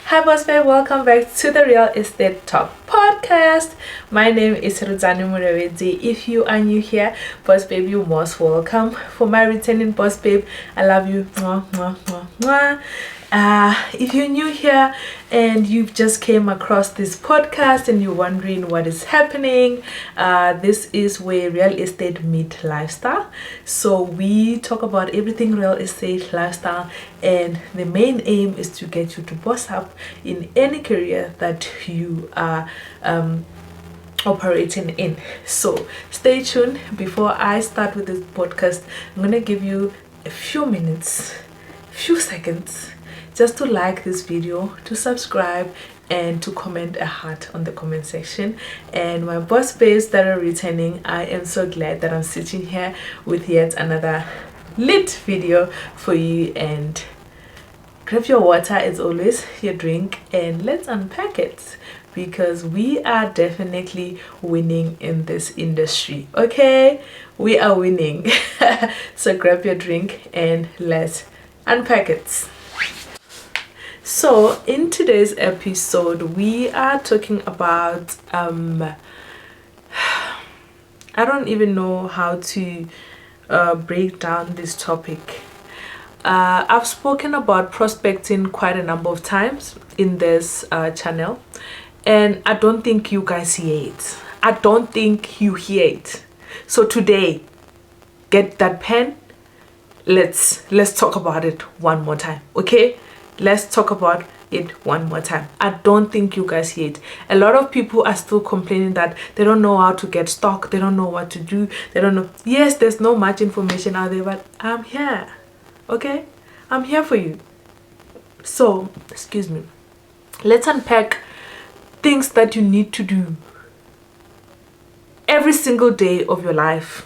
Hi Boss Babe, welcome back to the Real Estate Talk podcast. My name is Rudzie Mulovhedzi. If you are new here, Boss Babe, you're most welcome. For my returning Boss Babe, I love you. Mwah, mwah, mwah, mwah. If you're new here and you've just came across this podcast and you're wondering what is happening, this is where real estate meet lifestyle. So we talk about everything real estate lifestyle, and the main aim is to get you to boss up in any career that you are operating in. So stay tuned. Before I start with this podcast, I'm gonna give you a few minutes, few seconds, just to like this video, to subscribe, and to comment a heart on the comment section. And my boss babes that are returning, I am so glad that I'm sitting here with yet another lit video for you. And grab your water as always, your drink, and let's unpack it, because we are definitely winning in this industry. Okay, we are winning. So grab your drink and let's unpack it. So in today's episode, we are talking about I don't even know how to break down this topic. I've spoken about prospecting quite a number of times in this channel, and I don't think you guys hear it. I don't think you hear it. So today, get that pen. Let's talk about it one more time, okay? Let's talk about it one more time. I don't think you guys hear it. A lot of people are still complaining that they don't know how to get stock, they don't know what to do, they don't know. Yes, there's no much information out there, but I'm here, okay? I'm here for you. So, excuse me, let's unpack things that you need to do every single day of your life,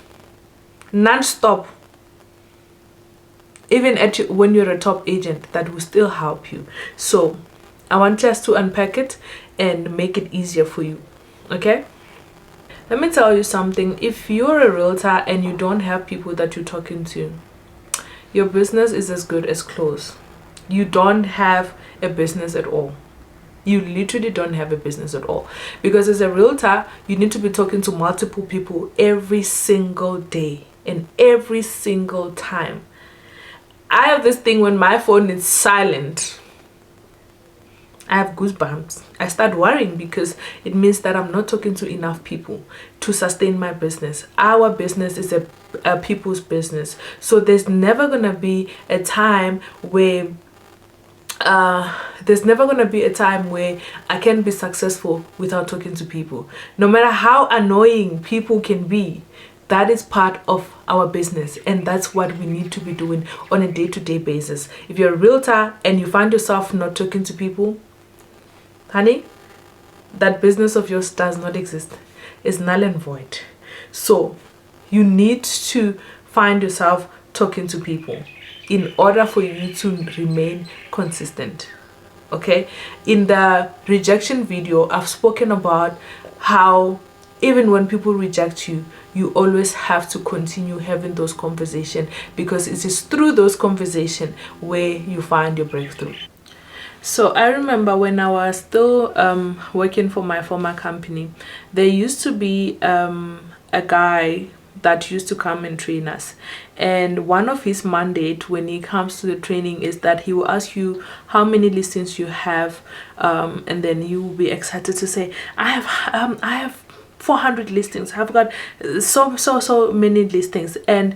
non-stop. Even when you're a top agent, that will still help you. So I want us to unpack it and make it easier for you, okay? Let me tell you something. If you're a realtor and you don't have people that you're talking to, your business is as good as closed. You don't have a business at all. You literally don't have a business at all, because as a realtor, you need to be talking to multiple people every single day and every single time. I have this thing when my phone is silent, I have goosebumps. I start worrying, because it means that I'm not talking to enough people to sustain my business. Our business is a people's business. So there's never going to be a time where I can be successful without talking to people. No matter how annoying people can be, that is part of our business, and that's what we need to be doing on a day-to-day basis. If you're a realtor and you find yourself not talking to people, honey, that business of yours does not exist. It's null and void. So you need to find yourself talking to people in order for you to remain consistent, okay? In the rejection video, I've spoken about how even when people reject you, you always have to continue having those conversations, because it is through those conversations where you find your breakthrough. So I remember when I was still working for my former company, there used to be a guy that used to come and train us, and one of his mandate when he comes to the training is that he will ask you how many listings you have, and then you will be excited to say, I have 400 listings. I've got so many listings. And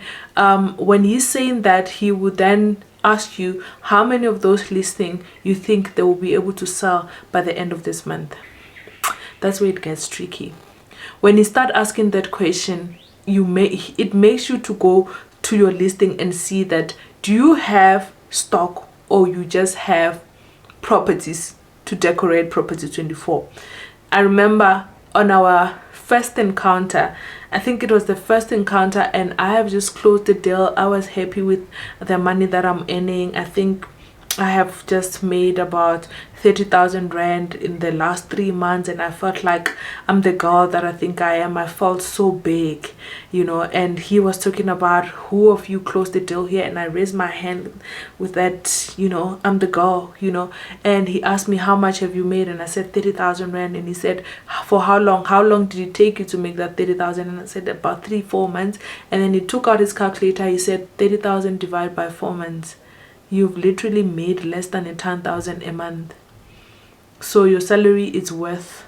when he's saying that, he would then ask you how many of those listings you think they will be able to sell by the end of this month. That's where it gets tricky. When you start asking that question, it makes you to go to your listing and see that, do you have stock, or you just have properties to decorate property 24. I remember on our first encounter, I think it was the first encounter, and I have just closed the deal. I was happy with the money that I'm earning. I think I have just made about 30,000 rand in the last 3 months, and I felt like I'm the girl that I think I am. I felt so big, and he was talking about who of you closed the deal here, and I raised my hand with that, I'm the girl, and he asked me, how much have you made? And I said 30,000 rand, and he said, for how long did it take you to make that 30,000? And I said about 3-4 months. And then he took out his calculator. He said 30,000 divided by 4 months, you've literally made less than 10,000 a month. So your salary is worth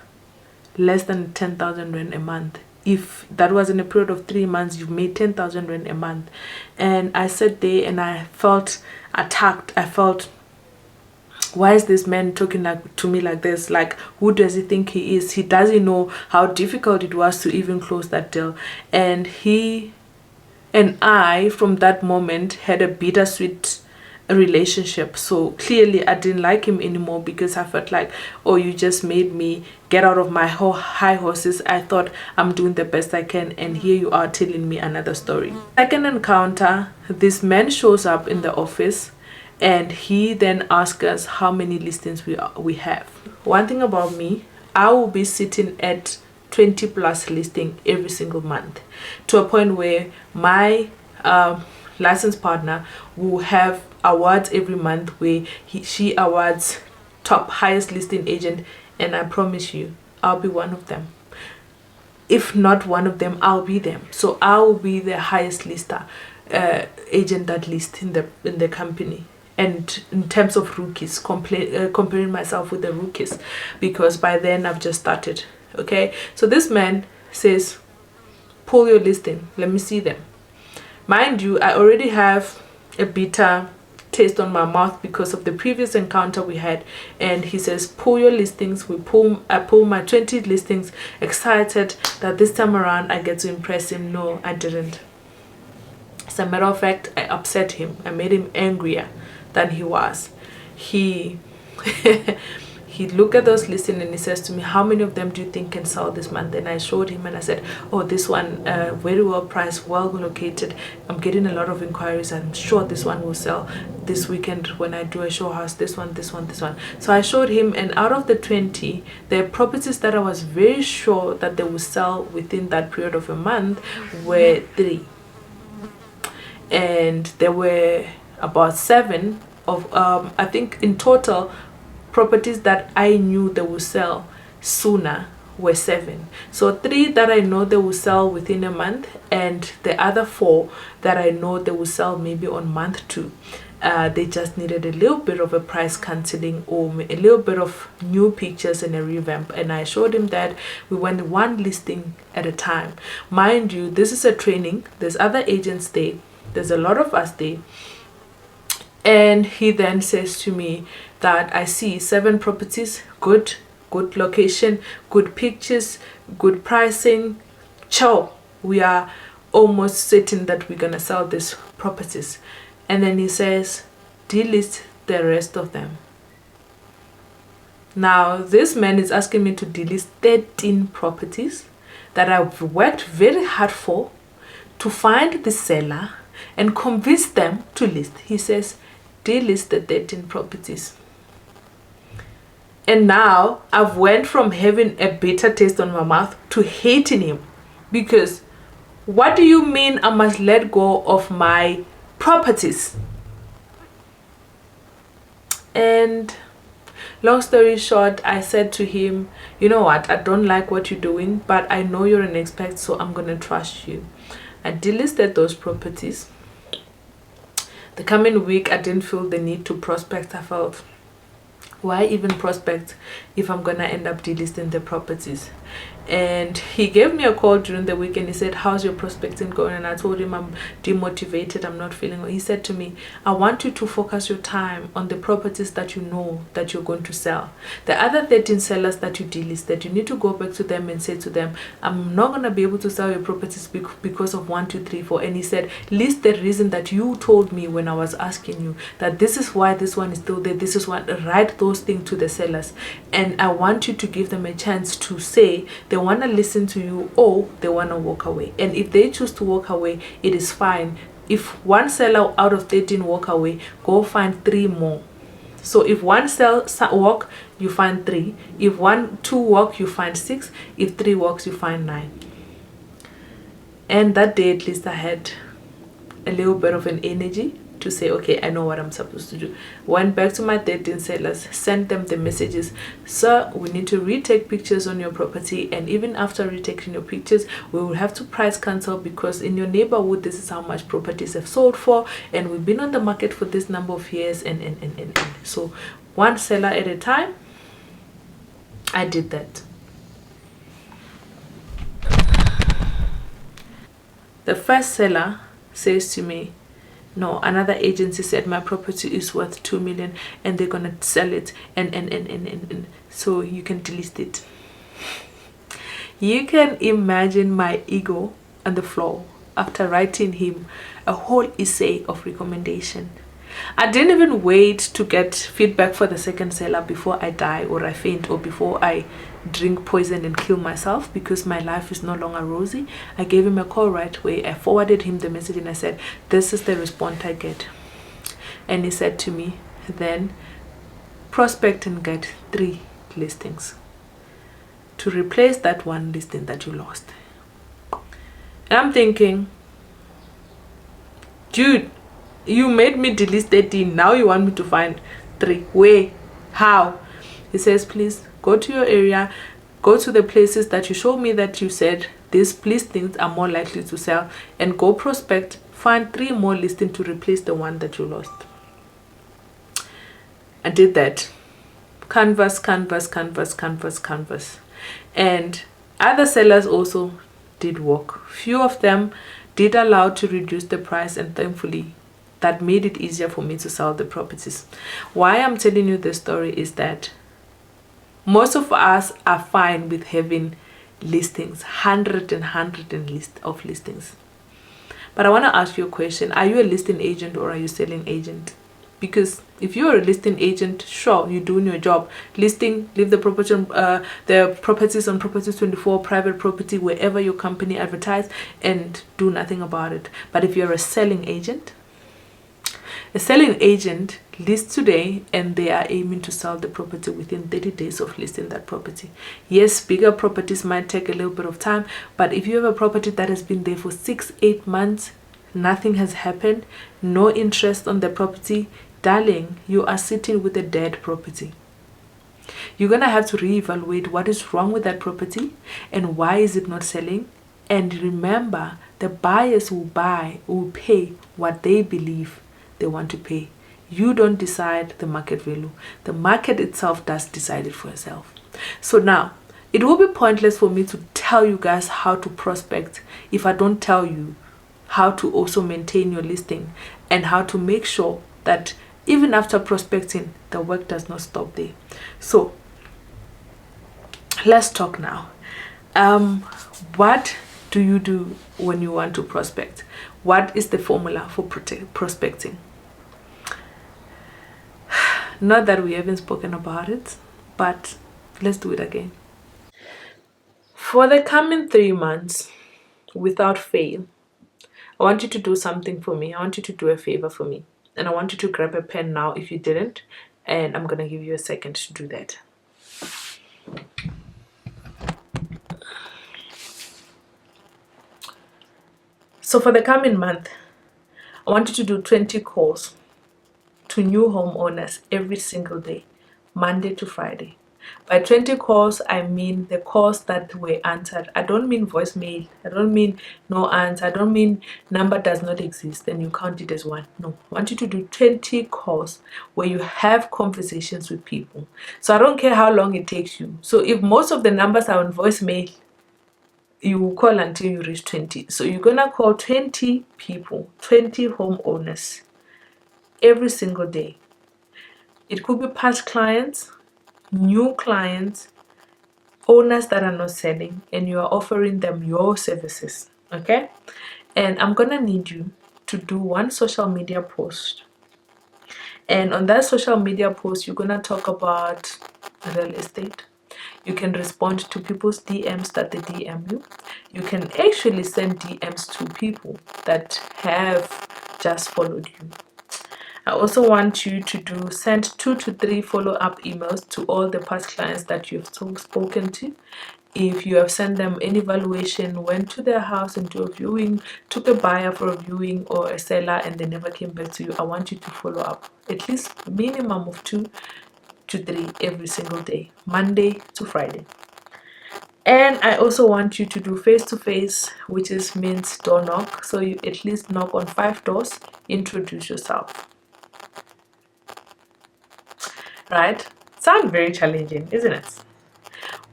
less than 10,000 rand a month. If that was in a period of 3 months, you've made 10,000 rand a month. And I sat there and I felt attacked. I felt, why is this man talking to me like this? Like, who does he think he is? He doesn't know how difficult it was to even close that deal. And he and I, from that moment, had a bittersweet relationship. So clearly I didn't like him anymore, because I felt like, oh, you just made me get out of my high horses. I thought I'm doing the best I can, and here you are telling me another story. Second encounter, this man shows up in the office, and he then asks us how many listings we have. One thing about me, I will be sitting at 20 plus listing every single month, to a point where my license partner will have awards every month where she awards top highest listing agent, and I promise you I'll be one of them. If not one of them, I'll be them. So I will be the highest lister agent that lists in the company. And in terms of rookies, comparing myself with the rookies, because by then I've just started. Okay, so this man says, pull your listing, let me see them. Mind you, I already have a bitter taste on my mouth because of the previous encounter we had. And he says, pull your listings. I pull my 20 listings, excited that this time around I get to impress him. No, I didn't. As a matter of fact, I upset him. I made him angrier than he was. He he looked at those listings and he says to me, how many of them do you think can sell this month? And I showed him and I said, oh, this one, very well priced, well located. I'm getting a lot of inquiries. I'm sure this one will sell this weekend when I do a show house. This one. So I showed him, and out of the 20, the properties that I was very sure that they will sell within that period of a month were 3. And there were about 7 of, I think in total, properties that I knew they will sell sooner were 7. So 3 that I know they will sell within a month, and the other 4 that I know they will sell maybe on month 2. They just needed a little bit of a price cancelling or a little bit of new pictures and a revamp. And I showed him that we went one listing at a time. Mind you, this is a training. There's other agents there. There's a lot of us there. And he then says to me that I see 7 properties, good location, good pictures, good pricing. Ciao, we are almost certain that we're gonna sell these properties. And then he says, delist the rest of them. Now this man is asking me to delist 13 properties that I've worked very hard for, to find the seller and convince them to list. He says, delist the 13 properties. And now I've went from having a bitter taste on my mouth to hating him, because what do you mean I must let go of my properties? And long story short, I said to him, you know what, I don't like what you're doing, but I know you're an expert, so I'm gonna trust you. I delisted those properties. The coming week, I didn't feel the need to prospect. I felt, why even prospect if I'm gonna end up delisting the properties? And he gave me a call during the week and he said, how's your prospecting going? And I told him I'm demotivated, I'm not feeling well. He said to me, I want you to focus your time on the properties that you know that you're going to sell. The other 13 sellers that you delisted, you need to go back to them and say to them, I'm not going to be able to sell your properties because of 1, 2, 3, 4. And he said, list the reason that you told me when I was asking you that this is why this one is still there, this is what, write those things to the sellers. And I want you to give them a chance to say they want to listen to you or they want to walk away. And if they choose to walk away, it is fine. If one seller out of 13 walk away, go find 3 more So if one cell work, you find 3. If 2 work, you find 6. If 3 works, you find 9. And that day, at least I had a little bit of an energy to say, okay, I know what I'm supposed to do. Went back to my 13 sellers, sent them the messages. Sir, we need to retake pictures on your property, and even after retaking your pictures, we will have to price cancel, because in your neighborhood, this is how much properties have sold for, and we've been on the market for this number of years, and. So one seller at a time, I did that. The first seller says to me, no, another agency said my property is worth 2 million and they're gonna sell it, and so you can delist it. You can imagine my ego on the floor after writing him a whole essay of recommendation. I didn't even wait to get feedback for the second seller before I die or I faint or before I drink poison and kill myself, because my life is no longer rosy. I gave him a call right away. I forwarded him the message and I said, this is the response I get. And he said to me, then prospect and get 3 listings to replace that 1 listing that you lost. And I'm thinking, dude, you made me delete 13. Now you want me to find 3. Where? How? He says, please go to your area, go to the places that you showed me that you said these listings are more likely to sell, and go prospect, find 3 more listings to replace the 1 that you lost. I did that. Canvas. And other sellers also did work. Few of them did allow to reduce the price, and thankfully that made it easier for me to sell the properties. Why I'm telling you this story is that most of us are fine with having listings, hundred of listings. But I want to ask you a question. Are you a listing agent or are you selling agent? Because if you're a listing agent, sure, you're doing your job. Listing, leave the property, the properties on Properties 24, private property, wherever your company advertise, and do nothing about it. But if you're a selling agent lists today and they are aiming to sell the property within 30 days of listing that property. Yes, bigger properties might take a little bit of time, but if you have a property that has been there for 6-8 months, nothing has happened, no interest on the property, darling, you are sitting with a dead property. You're gonna have to reevaluate what is wrong with that property and why is it not selling. And remember, the buyers will pay what they believe they want to pay. You don't decide the market value. The market itself does decide it for itself. So now, it will be pointless for me to tell you guys how to prospect if I don't tell you how to also maintain your listing and how to make sure that even after prospecting, the work does not stop there. So let's talk now. What do you do when you want to prospect? What is the formula for prospecting? Not that we haven't spoken about it, but let's do it again. For the coming 3 months, without fail, I want you to do something for me. I want you to do a favor for me. And I want you to grab a pen now if you didn't. And I'm going to give you a second to do that. So for the coming month, I want you to do 20 calls to new homeowners every single day, Monday to Friday. By 20 calls, I mean the calls that were answered. I don't mean voicemail. I don't mean no answer. I don't mean number does not exist and you count it as 1. No, I want you to do 20 calls where you have conversations with people. So I don't care how long it takes you. So if most of the numbers are on voicemail, you will call until you reach 20. So you're going to call 20 people, 20 homeowners every single day. It could be past clients, new clients, owners that are not selling, and you are offering them your services. Okay? And I'm gonna need you to do 1 social media post. And on that social media post, you're gonna talk about real estate. You can respond to people's DMs that they DM you. You can actually send DMs to people that have just followed you. I also want you to send 2 to 3 follow-up emails to all the past clients that you've spoken to. If you have sent them any valuation, went to their house and do a viewing, took a buyer for a viewing or a seller and they never came back to you, I want you to follow up at least minimum of 2 to 3 every single day, Monday to Friday. And I also want you to do face-to-face, which means door knock. So you at least knock on 5 doors, introduce yourself. Right? Sounds very challenging, isn't it?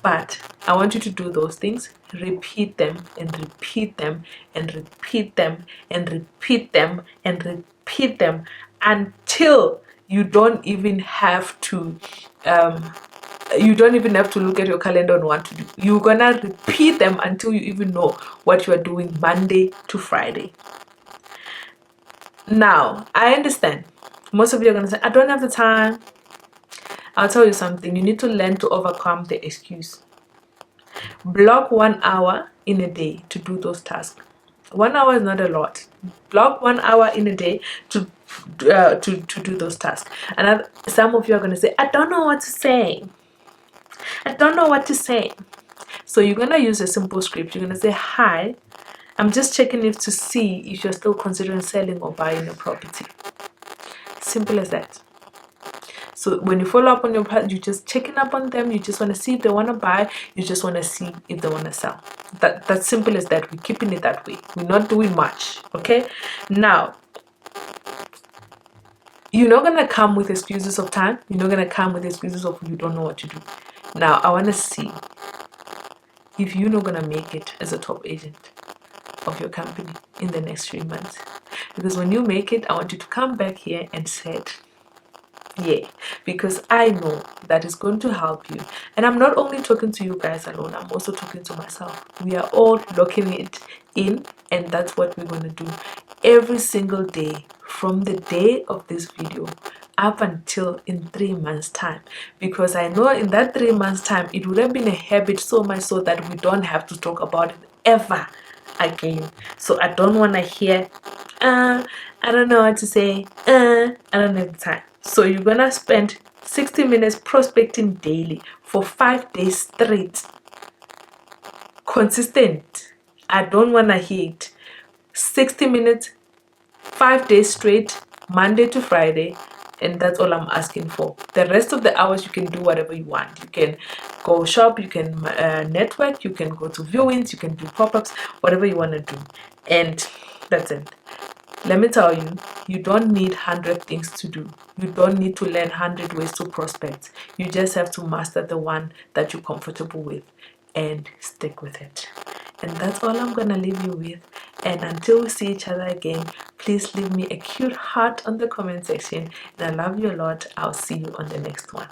But I want you to do those things, repeat them and repeat them and repeat them and repeat them and repeat them until you don't even have to look at your calendar and what to do. You're gonna repeat them until you even know what you are doing Monday to Friday. Now, I understand. Most of you are gonna say, I don't have the time. I'll tell you something. You need to learn to overcome the excuse. Block 1 hour in a day to do those tasks. 1 hour is not a lot. Block 1 hour in a day to do those tasks. And some of you are going to say, I don't know what to say. I don't know what to say. So you're going to use a simple script. You're going to say, hi, I'm just checking if to see if you're still considering selling or buying a property. Simple as that. So when you follow up on your part, you're just checking up on them. You just want to see if they want to buy. You just want to see if they want to sell. That's simple as that. We're keeping it that way. We're not doing much. Okay. Now, you're not going to come with excuses of time. You're not going to come with excuses of you don't know what to do. Now, I want to see if you're not going to make it as a top agent of your company in the next 3 months. Because when you make it, I want you to come back here and say it. Yeah, because I know that is going to help you. And I'm not only talking to you guys alone, I'm also talking to myself. We are all locking it in, and that's what we're going to do every single day from the day of this video up until in 3 months time, because I know in that 3 months time it would have been a habit so much so that we don't have to talk about it ever again. So I don't want to hear I don't know what to say, I don't have the time. So you're gonna spend 60 minutes prospecting daily for 5 days straight. Consistent. I don't wanna hear it. 60 minutes, 5 days straight, Monday to Friday, and that's all I'm asking for. The rest of the hours you can do whatever you want. You can go shop, you can network, you can go to viewings, you can do pop-ups, whatever you want to do, and that's it. Let me tell you, you don't need 100 things to do. You don't need to learn 100 ways to prospect. You just have to master the one that you're comfortable with and stick with it. And that's all I'm going to leave you with. And until we see each other again, please leave me a cute heart on the comment section. And I love you a lot. I'll see you on the next one.